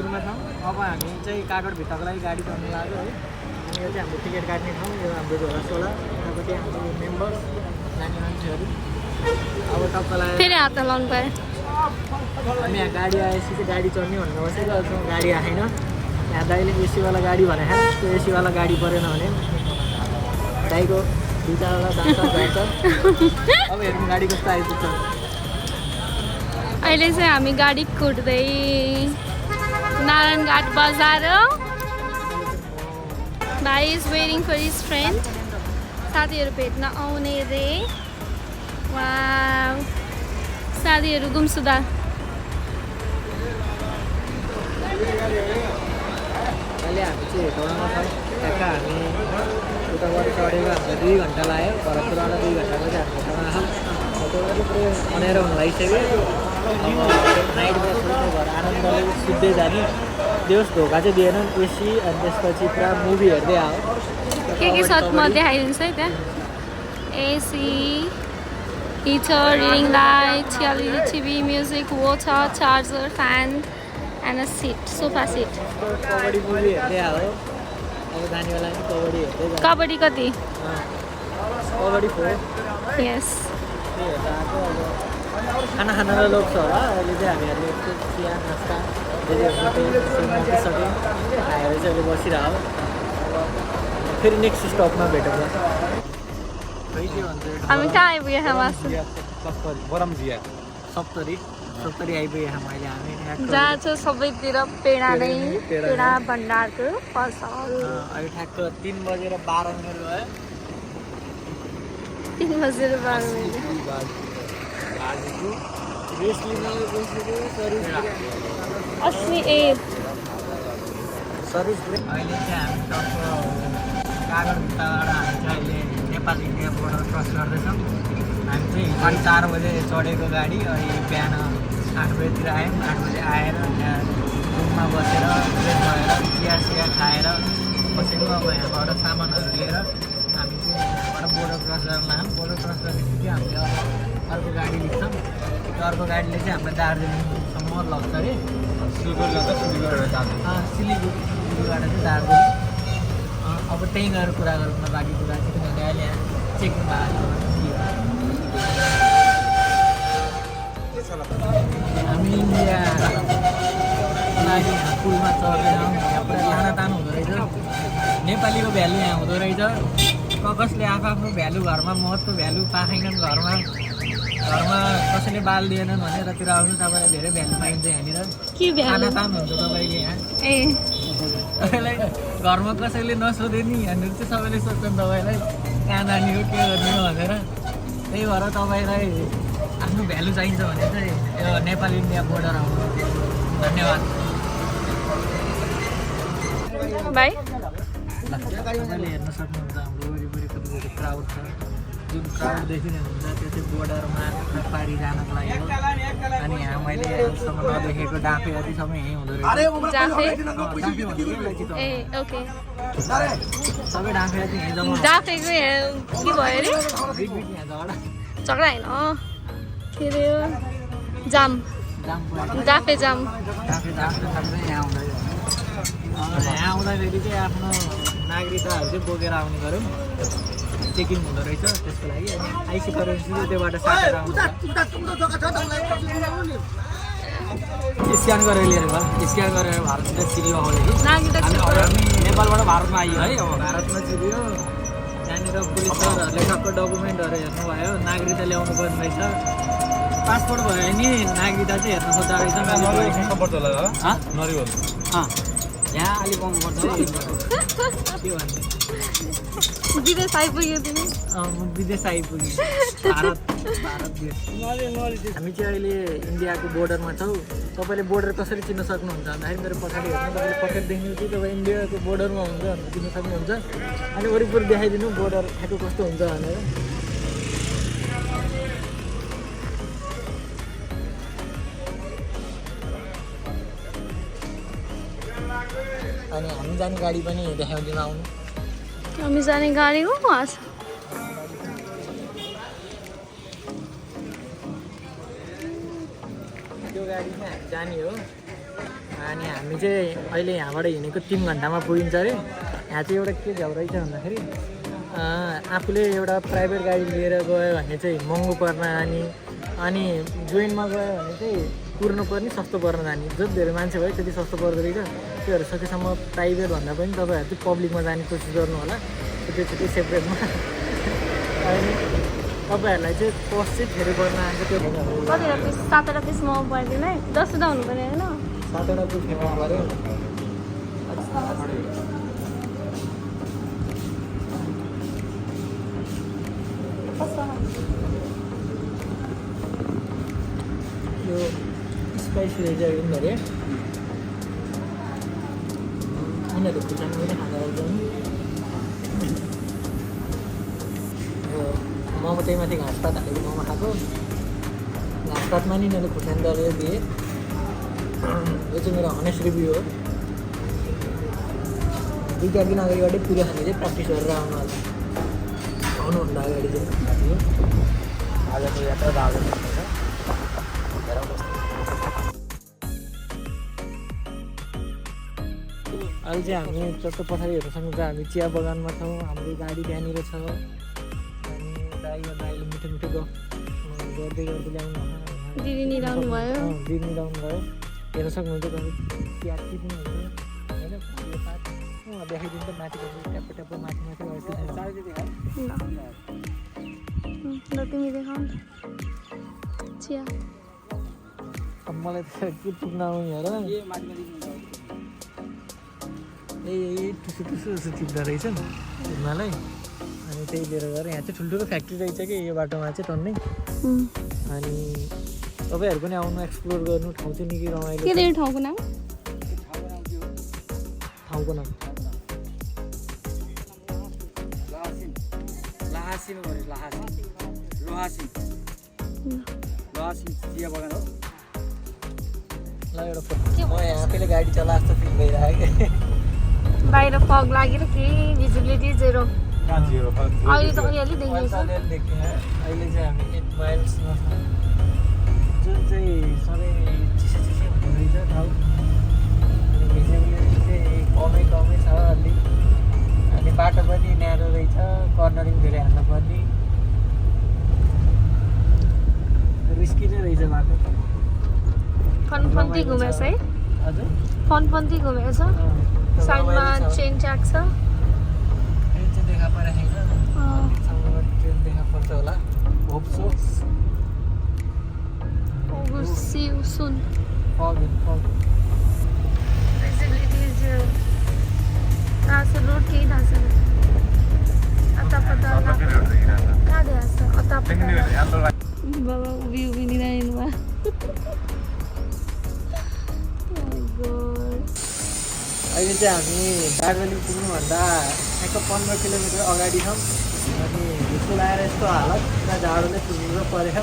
भरतपुरमा छौँ। अब हामी चाहिँ कागडभित्रको लागि गाडी चढ्नु लाग्यो है। अनि यो चाहिँ हाम्रो टिकट काट्ने ठाउँ, यो हाम्रो झोला यतापट्टि हाम्रो मेम्बर्स जाने मान्छेहरू। अब तपाईँलाई फेरि हात लाउनु पर्यो। हामी यहाँ गाडी आएपछि चाहिँ गाडी चढ्ने भन्नु बसेको अहिलेसम्म गाडी आएन। यहाँ दाइले एसीवाला गाडी भने त्यो एसीवाला गाडी परेन भने दाइको दुईवटा जान्छ जान्छ। अब हेर्नु गाडी कस्तो आइपुग्छ। अहिले चाहिँ हामी गाडी कुट्दै नारायणघाट बजार। भाइ is waiting for his friend. साथीहरू भेट्न आउने रे। वाउ साथीहरू गुम्सुदा। अहिले हामी चाहिँ हेटौँडामा छौँ। ठ्याक्क हामी उताबाट चढेको हामीलाई 2 घन्टा लाग्यो। भरतपुरबाट 2 घन्टामा चाहिँ हामी हेटौँडा छौँ। हेटौँडा चाहिँ पुरै अनेरो हुन लागिसक्यो। अब नाइट बसमा घर आनन्दले सुत्दै जाने। देउस धोका चाहिँ दिएन एसी। अनि त्यसपछि पुरा मुभी हेर्दै आयो। के छ म देखाइदिन्छु है त्यहाँ। AC, heater, reading light, LED TV, music, water, charger, fan and a seat, sofa seat. Kabaddi movie हेर्दै आयो। अब जानेवाला नि कबड्डी हेर्दै जान्छ। कबड्डी कति? कबड्डी 4 यस। त्यही हेर्दा आएको। अब खाना खान र लोक छ होला। अहिले चाहिँ हामीहरूले यस्तो चिया नास्ता मकिसक्यो। खाएर चाहिँ अहिले बसिरह्यो। फेरि नेक्स्ट स्टपमा भेटौँ। हामी कहाँ आइपुगेँ मासु? सप्तरी आइपुगेँ अहिले हामी। जहाँ चाहिँ सबैतिर पेडा नै, पेडा भण्डारको पसल। अहिले ठ्याक्क 3 बजेर 12 मिनट भयो। 3 बजेर 12 मिनट। सर्भिस अहिले चाहिँ हामी टक्क कागडभित्रबाट हामी चाहिँ अहिले नेपाल इन्डिया बोर्डर क्रस गर्दैछौँ। हामी चाहिँ 4 बजे चढेको गाडी अहिले बिहान 8 बजेतिर आयौँ। 8 बजे आएर त्यहाँ रुममा बसेर फ्रेस भएर चिया खाएर बसेको। अब यहाँबाट सामानहरू लिएर हामी चाहिँ यहाँबाट बोर्डर क्रस गर्न लाग्यौँ। बोर्डर क्रस गरेपछि हामीले अब अर्को गाडी लिन्छौँ। त्यो अर्को गाडीले चाहिँ हामीलाई दार्जिलिङसम्म लग्छ अरे। सिलिगुडीबाट चाहिँ दार्जिलिङ। अब त्यहीँ गएर कुरा गरौँ न बाँकी कुरा चाहिँ। किनभने अहिले यहाँ चेकिङ भएको हामी इन्डिया लागि यहाँ पुलमा चढ्दै जाउँ। यहाँ पुरा लानातान हुँदो रहेछ। नेपालीको भ्यालु यहाँ हुँदो रहेछ। कसले आफ्नो भ्यालु घरमा महत्त्व भ्यालु पाएनन्। घरमा कसैले बाल दिएनन् भने यतातिर आउनु तपाईँलाई धेरै भ्यालु पाइन्छ यहाँनिर। खानातान हुन्छ तपाईँको यहाँ। तपाईँलाई घरमा कसैले नसोधे नि यहाँनिर चाहिँ सबैले सोध्छन् तपाईँलाई कहाँ जाने हो के गर्ने हो भनेर। त्यही भएर तपाईँलाई आफ्नो भ्यालु चाहिन्छ भने चाहिँ यो नेपाल इन्डिया बोर्डर आउनु। धन्यवाद भाइ। तपाईँले हेर्न सक्नुहुन्छ हाम्रो वरिपरि कतिवटा क्राउड छ। जुन क्राउड देखिनुहुन्छ त्यो चाहिँ बोर्डरमा पारी जानको लागि हो। अनि यहाँ मैले अहिलेसम्म नदेखेको डाँफे अतिसम्म यहीँ हुँदो रहेछ। सबै डाँफे अति यहीँ जम्मा। डाँफेको यहाँ के भयो अरे? झगडा होइन के अरे जाम। डाँफे जाम। यहाँ आउँदाखेरि चाहिँ आफ्नो नागरिकताहरू चाहिँ बोकेर आउने गऱ्यौँ। चेकिङ हुँदो रहेछ त्यसको लागि। अनि आइसी करेन्सी चाहिँ त्योबाट साटेर आउँछ। स्क्यान गरेर लिएर भयो। स्क्यान गरेर भारतबाट सिरियो आउने कि हामी नेपालबाट भारतमा आइयो है। अब भारतमा सिरियो त्यहाँनिर पुलिसहरूले टक्क डकुमेन्टहरू हेर्नुभयो। नागरिकता ल्याउनु पर्ने रहेछ। पासपोर्ट भयो नि नागरिकता चाहिँ हेर्न खोज्दो रहेछ। यहाँ अलिक पाउनुपर्छ के भन्ने। विदेश आइपुग्यो तिमी? म विदेश आइपुगेँ। भारत देश। हामी चाहिँ अहिले इन्डियाको बोर्डरमा छौँ। तपाईँले बोर्डर कसरी चिन्न सक्नुहुन्छ भन्दाखेरि मेरो पछाडि हेर्नु। तपाईँले पछाडि देख्नु चाहिँ तपाईँ इन्डियाको बोर्डरमा हुन्छ भनेर चिन्न सक्नुहुन्छ। अनि वरिपरि देखाइदिनु बोर्डर ठ्याक्क कस्तो हुन्छ भनेर। अनि हामी जाने गाडी पनि देखाउँदिन आउनु। हामी जाने गाडी हो वहाँ छ। त्यो गाडी चाहिँ हामी जाने हो। अनि हामी चाहिँ अहिले यहाँबाट हिँडेको 3 घन्टामा पुगिन्छ अरे। यहाँ चाहिँ एउटा के झ्याउ रहेछ भन्दाखेरि आफूले एउटा प्राइभेट गाडी लिएर गयो भने चाहिँ महँगो पर्न अनि जोइनमा गयो भने चाहिँ कुर्नुपर्ने सस्तो पर्न जाने। जति धेरै मान्छे भयो त्यति सस्तो पर्दो रहेछ। त्योहरू सकेसम्म प्राइभेट भन्दा पनि तपाईँहरू चाहिँ पब्लिकमा जाने कोसिस गर्नु होला, छुट्टै सेपरेटमा। अनि तपाईँहरूलाई चाहिँ कस्ट चाहिँ धेरै पर्न आएको त्यो कतिवटा पिस 7वटा पिस मोमो पर्दैन है, 10वटा हुनु पऱ्यो होइन? 7वटा पिस खेल्नु पऱ्यो। यो स्पाइसी रहेछ एकदम धेरै। उनीहरू खुर्सानी पनि खाँदा रहेछ नि। मोमो त्यही माथि घाँसपात हालेको मोमो खाएको। घाँसपातमा नि यिनीहरूले खुर्सानी दलेर दिए। यो चाहिँ मेरो हनेस्ट रिभ्यू हो। 2-4 दिन अगाडिबाटै पुरै खाने चाहिँ प्र्याक्टिस गरेर आउनु होला। आउनुभन्दा अगाडि चाहिँ आजको यात्रा दार्जिलिङ छ। अहिले चाहिँ हामी चट्ट पछाडिहरूसँग चाहिँ हामी चिया बगानमा छौँ। हाम्रो गाडी त्यहाँनिर छ। अनि दाइले मिठो मिठो गर्दै ल्याउनु दिदी निलाउनु भयो। दिदी निलाउनु भयो। हेर्न सक्नुहुन्छ तपाईँ चिया टिप्नु हुन्छ होइन। देखाइदिन्छ माथिको ट्याप्पो ट्याप्पो माथि ल तिमी देखाउ न चिया। अब मलाई त के पुग्न आउने हेर। ए टुसु टिप्दो रहेछ नि मलाई। अनि त्यही लिएर गएर यहाँ चाहिँ ठुल्ठुलो फ्याक्ट्री रहेछ कि यो बाटोमा चाहिँ टन्नै। अनि तपाईँहरू पनि आउनु एक्सप्लोर गर्नु। ठाउँ चाहिँ निकै रमाइलो। के रे ठाउँको नाम? ठाउँको नाम चिया बगान हो। ल एउटा म यहाँ आफैले गाडी चला जस्तो फिल भइरहेको। बाहिर फग लागेर केही भिजिबिलिटी जेरो। अहिले त अलिअलि देखिन्छ। अहिले चाहिँ हामी 8 माइल्समा छौँ, जुन चाहिँ सधैँ चिसो हुँदो रहेछ ठाउँ। अनि भिजिबिलिटी चाहिँ कमै छ अलि। अनि बाटो पनि न्यारो रहेछ, कर्नरिङ धेरै हाल्नु पर्ने। रिस्की नै रहेछ बाटो। फनफन्ती घुमेछ है? हजुर फनफन्ती घुमेछ। साइडमा ट्रेन ट्र्याक छ। ट्रेन चाहिँ देखा परेको छैन। ट्रेन देखा पर्छ होला, hope so. We'll see you soon. फग Visibility is zero. थाहा छ रोड केही थाहा छैन। अतापता कहाँ देखाएको छ? अतापता बाबा उभि निदाइनु भयो। अहिले चाहिँ हामी दार्जिलिङ पुग्नुभन्दा 15 किलोमिटर अगाडि छौँ। अनि हिजो लगाएर यस्तो हालत पुरा जाडोले पुग्नु पऱ्यो।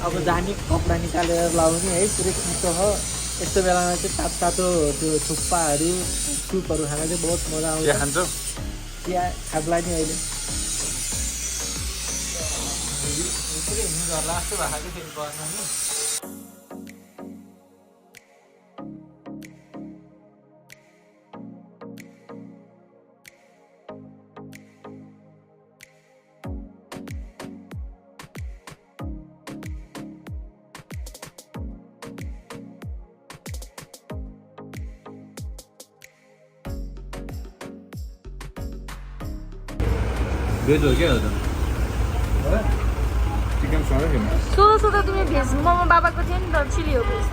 अब जाने कपडा निकालेर लाउने है, पुरै चिसो हो। यस्तो बेलामा चाहिँ तातो त्यो थुक्पाहरू सुपहरू खान चाहिँ बहुत मजा आउँछ। चिया खाब्ला नि अहिले पुरै हिँड्नु झर्ला जस्तो भएको थियो बसमा नि। भेज हो क्या चिकन सँगै खेल्नु। सोधा तिमी भेज मोमो बाबाको थियो नि त, चिली हो भेज त।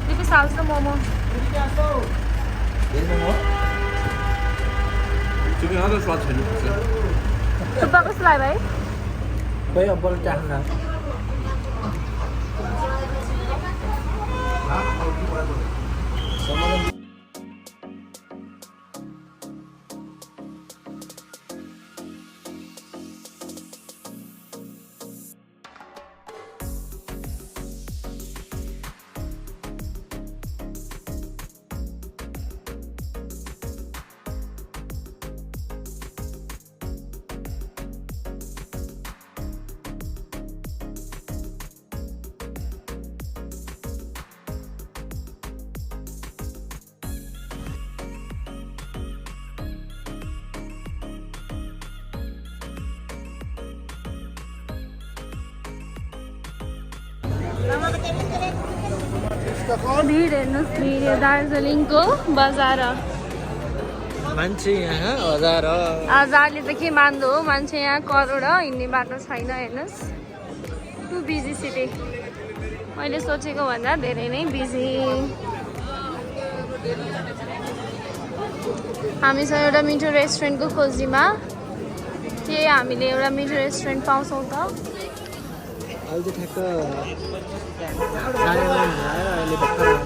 रुपिस हाल्छ त मोमो। चिकन अझ स्वाद छैन। थुक्पा कस्तो लाग्यो भाइ? खोइ अब बल्ल चाख्नु। भिड हेर्नुहोस्, भिड यो दार्जिलिङको बजार मान्छे यहाँ हजारले त के मान्दो हो, मान्छे यहाँ करोड हिँड्ने बाटो छैन हेर्नुहोस्। टु बिजी सिटी, मैले सोचेको भन्दा धेरै नै बिजी। हामी छ एउटा मिठो रेस्टुरेन्टको खोजीमा, के हामीले एउटा मिठो रेस्टुरेन्ट पाउँछौँ त? अहिले चाहिँ ठ्याक्क 9:30 भयो। अहिले भर्खर हामीले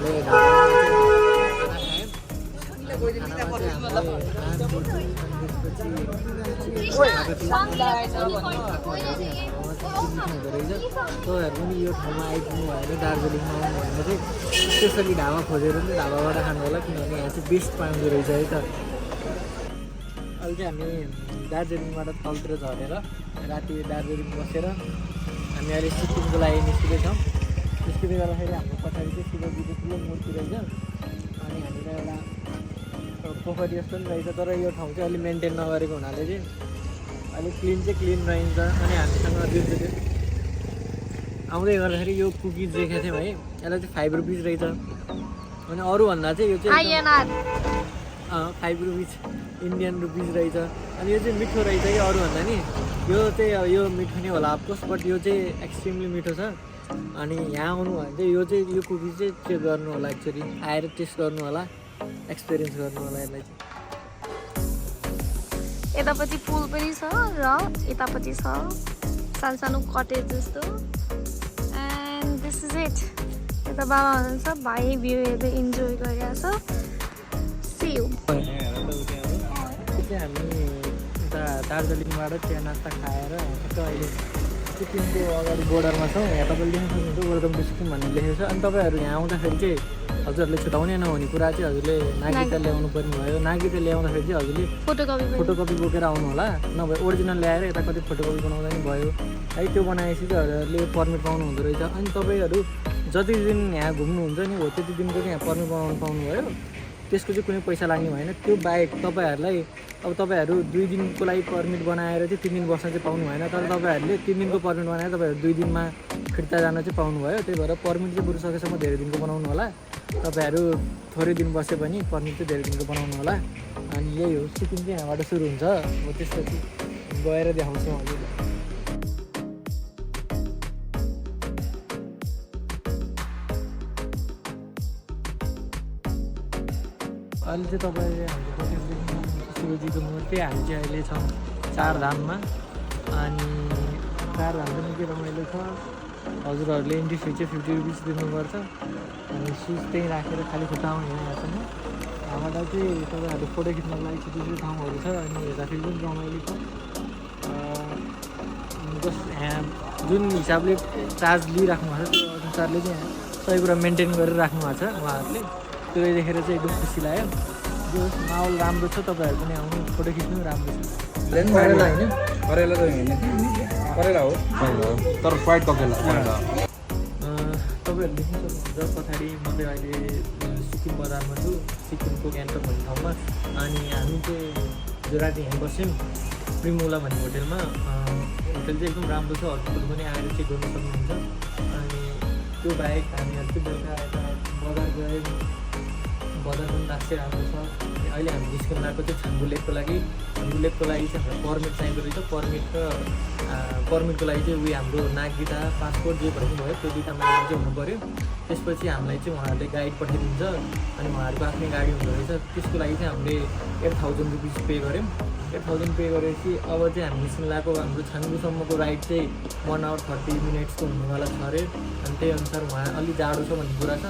तपाईँहरू पनि यो ठाउँमा आइपुग्नु भयो भने दार्जिलिङमा आउनु भयो भने चाहिँ स्पेसली ढाबा खोजेर पनि ढाबाबाट खानु होला, किनभने यहाँ चाहिँ बेस्ट पाउँदो रहेछ है त। अहिले चाहिँ हामी दार्जिलिङबाट तलतिर झरेर राति दार्जिलिङ बसेर हामी अहिले सिक्किमको लागि निस्किँदैछौँ। निस्किँदै गर्दाखेरि हाम्रो पछाडि चाहिँ शिवजीको ठुलो मूर्ति रहेछ, अनि हामीलाई एउटा पोखरी जस्तो पनि रहेछ। तर यो ठाउँ चाहिँ अलिक मेन्टेन नगरेको हुनाले चाहिँ अलिक क्लिन रहन्छ। अनि हामीसँग जुन आउँदै गर्दाखेरि यो कुकिज देखेको थियौँ है, यसलाई चाहिँ 5 रुपिज रहेछ। अनि अरूभन्दा चाहिँ यो चाहिँ 5 रुपिज इन्डियन रुपिज रहेछ। अनि यो चाहिँ मिठो रहेछ कि अरूभन्दा नि, यो चाहिँ यो मिठो नै होला अफकोर्स, बट यो चाहिँ एक्सट्रिमली मिठो छ। अनि यहाँ आउनु भयो भने चाहिँ यो कुकिज चाहिँ चेक गर्नु होला, एक्चुअली आएर टेस्ट गर्नु होला, एक्सपिरियन्स गर्नु होला यसलाई चाहिँ। यतापट्टि पुल पनि छ र यतापट्टि छ सानो कटेज जस्तो। And this is it. यता बाबा हुनुहुन्छ, भाइ भ्यू हेर्दै इन्जोय गरिरहेछ। See you. चाहिँ हामी उता दार्जिलिङबाट चिया नास्ता खाएर अहिले सिक्किमको अगाडि बोर्डरमा छौँ। यहाँ तपाईँले लेख्न सक्नुहुन्छ वेलकम टु सिक्किम भन्ने लेखेको छ। अनि तपाईँहरू यहाँ आउँदाखेरि चाहिँ हजुरहरूले छुटाउने नहुने कुरा चाहिँ हजुरले नागरिकता ल्याउनु पर्ने भयो। नागरिकता ल्याउँदाखेरि चाहिँ हजुरले फोटोकपी बोकेर आउनु होला, नभए ओरिजिनल ल्याएर यता कति फोटोकपी बनाउँदा नि भयो है। त्यो बनाएपछि चाहिँ हजुरहरूले पर्मिट पाउनु हुँदो रहेछ। अनि तपाईँहरू जति दिन यहाँ घुम्नुहुन्छ नि हो त्यति दिनको चाहिँ यहाँ पर्मिट बनाउनु पाउनुभयो, त्यसको चाहिँ कुनै पैसा लाग्ने भएन। त्यो बाहेक तपाईँहरूलाई अब तपाईँहरू 2 दिनको लागि पर्मिट बनाएर चाहिँ 3 दिन बस्न चाहिँ पाउनु भएन। तर तपाईँहरूले 3 दिनको पर्मिट बनाएर तपाईँहरू 2 दिनमा फिर्ता जान चाहिँ पाउनुभयो। त्यही भएर पर्मिट चाहिँ बरु सकेसम्म धेरै दिनको बनाउनु होला। तपाईँहरू थोरै दिन बसे पनि पर्मिट चाहिँ धेरै दिनको बनाउनु होला। अनि यही हो, सिक्किम चाहिँ यहाँबाट सुरु हुन्छ। हो त्यसपछि गएर देखाउँछौँ हजुरलाई। अहिले चाहिँ तपाईँले हाम्रो शिवजीको मूर्ति, हामी चाहिँ अहिले छौँ 4 धाममा। अनि 4 धाम पनि के रमाइलो छ, हजुरहरूले इन्ट्री फी चाहिँ 50 रुपिस दिनुपर्छ। अनि सुज त्यहीँ राखेर खालि खुट्टा आउने यहाँसम्म। यहाँबाट चाहिँ तपाईँहरू फोटो खिच्नको लागि छिटो ठाउँहरू छ। अनि हेर्दाखेरि पनि रमाइलो छ। जस्ट यहाँ जुन हिसाबले चार्ज लिइराख्नु भएको छ त्यो अनुसारले चाहिँ यहाँ सबै कुरा मेन्टेन गरेर राख्नु भएको छ उहाँहरूले। त्यो देखेर चाहिँ एकदम खुसी लाग्यो। जो माहौल राम्रो छ, तपाईँहरू पनि आउनु फोटो खिच्नु राम्रो छ। करेला होइन, करेला त होइन, करेला हो तर फ्राइड करेला। तपाईँहरू देख्नु सक्नुहुन्छ पछाडि म चाहिँ अहिले सिक्किम बजारमा छु, सिक्किमको गान्तोक भन्ने ठाउँमा। अनि हामी चाहिँ जो राति यहाँ बस्यौँ प्रिमोला भन्ने होटेलमा। होटेल चाहिँ एकदम राम्रो छ, हजुरहरू पनि आएर चेक गर्नु सक्नुहुन्छ। अनि त्यो बाहेक हामीहरू चाहिँ बेलुका यता बजार गयौँ, बजार पनि राष्ट्रै राम्रो छ। अहिले हामी निस्किनु आएको चाहिँ छाङ्गु लेकको लागि। छाङ्गु लेकको लागि चाहिँ हामीलाई पर्मिट चाहिँदो रहेछ। पर्मिटको लागि चाहिँ उयो हाम्रो नागरिकता, पासपोर्ट जे भए पनि भयो, त्यो 2टा मान्छे चाहिँ हुनु पऱ्यो। त्यसपछि हामीलाई चाहिँ उहाँहरूले गाइड पठाइदिन्छ। अनि उहाँहरूको आफ्नै गाडी हुँदो रहेछ। त्यसको लागि चाहिँ हामीले 8000 रुपिस पे गऱ्यौँ। 8000 पे गरेपछि अब चाहिँ हामी निस्किनु लागेको हाम्रो छाङ्गुसम्मको राइड चाहिँ 1 आवर 30 मिनट्सको हुनेवाला छ अरे। अनि त्यही अनुसार उहाँ अलिक जाडो छ भन्ने कुरा छ।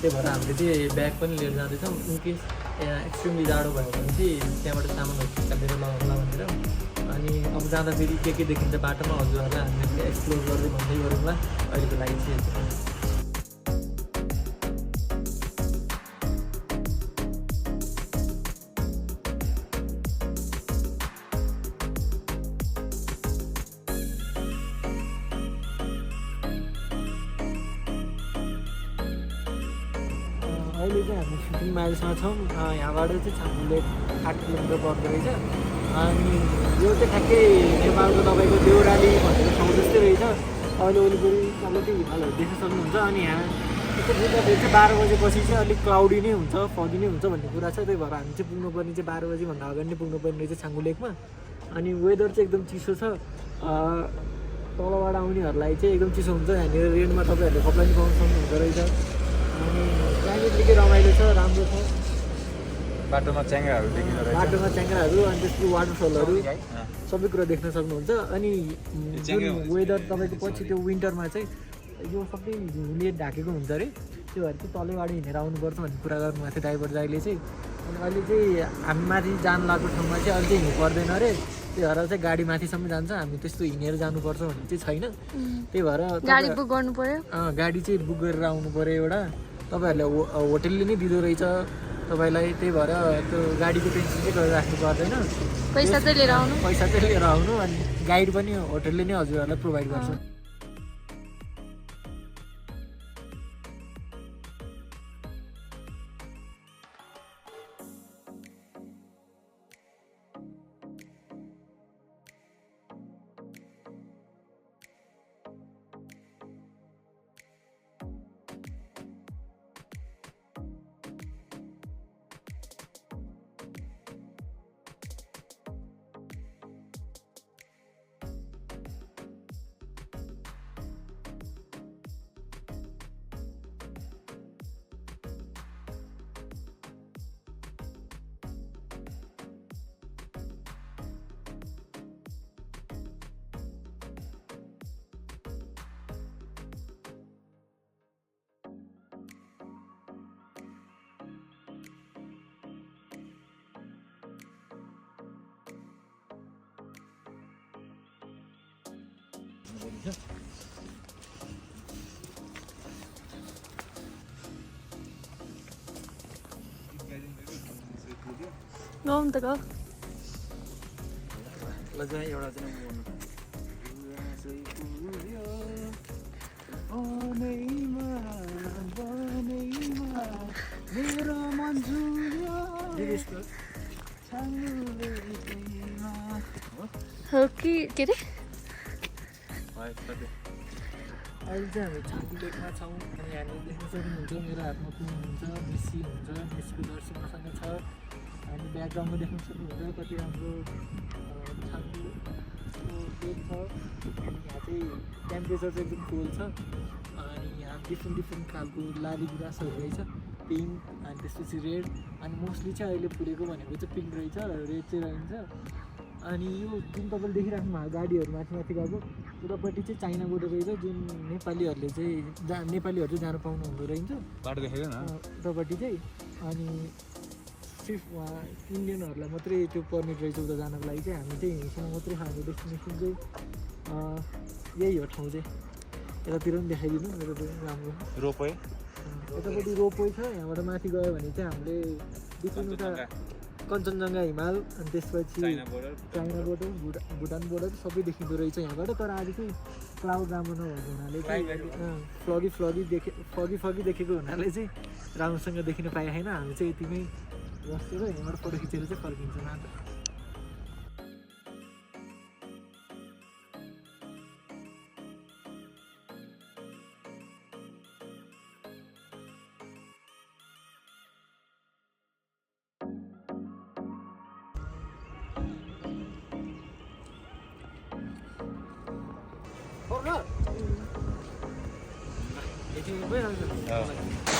त्यही भएर हामीले चाहिँ ब्याग पनि लिएर जाँदैछौँ, इनकेस एक्सट्रिमली जाडो भयो भने चाहिँ त्यहाँबाट सामानहरू निकालेर लगाउँला भनेर। अनि अब जाँदाखेरि के देखिन्छ बाटोमा हजुरहरूलाई हामीले एक्सप्लोर गर्दै भन्दै गरौँला। अहिलेको लागि चाहिँ अहिले चाहिँ हामी 15 माइल्समा छौँ। यहाँबाट चाहिँ छाङ्गु लेक 8 किलोमिटर पर्दो रहेछ। अनि यो चाहिँ ठ्याक्कै नेपालको तपाईँको देउराली भनेको ठाउँ जस्तै रहेछ। अहिले वरिपरि तपाईँले हिमालहरू देख्न सक्नुहुन्छ अनि यहाँ यस्तो बुझ्दाखेरि चाहिँ 12 बजेपछि चाहिँ अलिक क्लाउडी नै हुन्छ फगी नै हुन्छ भन्ने कुरा छ त्यही भएर हामी चाहिँ पुग्नुपर्ने चाहिँ 12 बजीभन्दा अगाडि नै पुग्नुपर्ने रहेछ छाङ्गु लेकमा अनि वेदर चाहिँ एकदम चिसो छ तलबाट आउनेहरूलाई चाहिँ एकदम चिसो हुन्छ यहाँनिर रेन्टमा तपाईँहरूले कपडा पनि पाउनु सक्नुहुँदो रहेछ अनि क्लाइमेट निकै रमाइलो छ राम्रो छ बाटोमा च्याङ्ग्राहरू देखिँदो रहेछ बाटोमा च्याङ्ग्राहरू अनि त्यसको वाटरफलहरू सबै कुरा देख्न सक्नुहुन्छ अनि जुन वेदर तपाईँको पछि त्यो विन्टरमा चाहिँ यो सबै हिउँले ढाकेको हुन्छ अरे त्यो भएर चाहिँ तलैबाट हिँडेर आउनुपर्छ भन्ने कुरा गर्नुभएको थियो ड्राइभर दाइले चाहिँ अनि अहिले चाहिँ हामी माथि जानु लागेको ठाउँमा चाहिँ अहिले चाहिँ हिँड्नु पर्दैन अरे त्यही भएर चाहिँ गाडी माथिसम्म जान्छ हामी त्यस्तो हिँडेर जानुपर्छ भन्ने चाहिँ छैन त्यही भएर गाडी बुक गर्नु पर्यो गाडी चाहिँ बुक गरेर आउनु पर्यो एउटा तपाईँहरूले होटेलले नै दिँदो रहेछ तपाईँलाई त्यही भएर त्यो गाडीको टेन्सन चाहिँ गरेर राख्नु पर्दैन पैसा चाहिँ लिएर आउनु अनि गाइड पनि होटेलले नै हजुरहरूलाई प्रोभाइड गर्छ गाउँ त गाउँ हो कि के अरे अहिले चाहिँ हामी छाङ्गु लेकमा छौँ अनि यहाँनिर देख्न सक्नुहुन्छ मेरो हातमा कुन हुन्छ मेसी हुन्छ मेसीको जर्सी मसँग छ अनि ब्याकग्राउन्डमा देख्न सक्नुहुन्छ कति राम्रो छाङ्गुको लेक छ अनि यहाँ चाहिँ टेम्परेचर चाहिँ एकदम कोल्ड छ अनि यहाँ डिफ्रेन्ट खालको लाली गुराँसहरू रहेछ पिङ्क अनि त्यसपछि रेड अनि मोस्टली चाहिँ अहिले फुलेको भनेको चाहिँ पिङ्क रहेछ रेड चाहिँ रहन्छ अनि यो जुन तपाईँले देखिराख्नु भएको गाडीहरू माथि गएको उतापट्टि चाहिँ चाइना बोर्डर रहेछ जुन नेपालीहरूले चाहिँ नेपालीहरू चाहिँ जानु पाउनु हुँदो रहेछ बाटो देखेको न उतापट्टि चाहिँ अनि सिर्फ उहाँ इन्डियनहरूलाई मात्रै त्यो पर्मिट रहेछ उता जानको लागि चाहिँ हामी चाहिँ हिँडसँग मात्रै हाम्रो डेस्टिनेसन चाहिँ यही हो ठाउँ चाहिँ यतातिर पनि देखाइदिनु यतातिर राम्रो रोपवे यतापट्टि रोपवे छ यहाँबाट माथि गयो भने चाहिँ हामीले डिफ्रेन्ट उता कञ्चनजङ्घा हिमाल अनि त्यसपछि चाइना बोर्डर भुटान बोर्डर सबै देखिँदो रहेछ यहाँबाट तर आज चाहिँ क्लाउड राम्रो नभएको हुनाले चाहिँ फगी देखेको हुनाले चाहिँ राम्रोसँग देखिन पाएको छैन हामी चाहिँ यतिमै बसेर यहाँबाट फोटो खिचेर चाहिँ फर्किन्छौँ आज यति भइहाल्छ